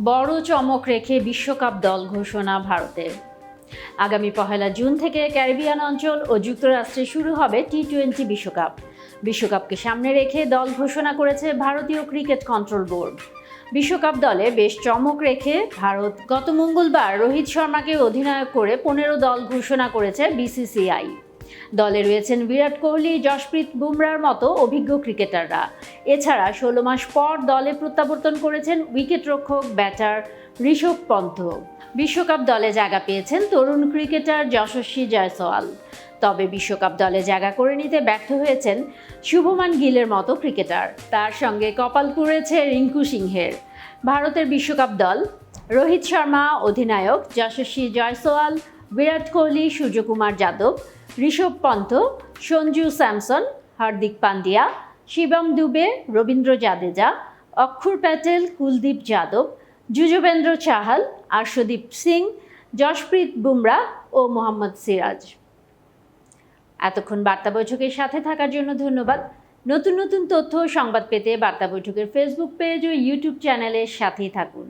বড় চমক রেখে বিশ্বকাপ দল ঘোষণা ভারতের। আগামী 1 জুন থেকে ক্যারিবিয়ান অঞ্চল ও যুক্তরাষ্ট্রে শুরু হবে টি-20 বিশ্বকাপ। বিশ্বকাপকে সামনে রেখে দল ঘোষণা করেছে ভারতীয় ক্রিকেট কন্ট্রোল বোর্ড। বিশ্বকাপ দলে বেশ চমক রেখে ভারত গত মঙ্গলবার রোহিত শর্মাকে অধিনায়ক করে 15 দল ঘোষণা করেছে বিসিসিআই। দলে রয়েছেন বিরাট কোহলি, জশপ্রীত বুমরার মতো অভিজ্ঞ ক্রিকেটাররা। এছাড়া 16 মাস পর দলে প্রত্যাবর্তন করেছেন উইকেটরক্ষক ব্যাটার ঋষভ পন্থ। বিশ্বকাপ দলে জায়গা পেয়েছেন তরুণ ক্রিকেটার যশস্বী জয়সওয়াল। তবে বিশ্বকাপ দলে জায়গা করে নিতে ব্যর্থ হয়েছেন শুভমান গিলের মতো ক্রিকেটার। তার সঙ্গে কপাল পুড়েছে রিঙ্কু সিংহের। ভারতের বিশ্বকাপ দল: রোহিত শর্মা অধিনায়ক, যশস্বী জয়সওয়াল, বিরাট কোহলি, সূর্যকুমার যাদব, ঋষভ পন্থ, সঞ্জু স্যামসন, হার্দিক পান্ডিয়া, শিবম দুবে, রবীন্দ্র জাদেজা, অক্ষর প্যাটেল, কুলদীপ যাদব, যুজবেন্দ্র চাহাল, আর্শদীপ সিং, জশপ্রীত বুমরা ও মোহাম্মদ সিরাজ। এতক্ষণ বার্তা বৈঠকের সাথে থাকার জন্য ধন্যবাদ। নতুন নতুন তথ্য ও সংবাদ পেতে বার্তা বৈঠকের ফেসবুক পেজ ও ইউটিউব চ্যানেলের সাথেই থাকুন।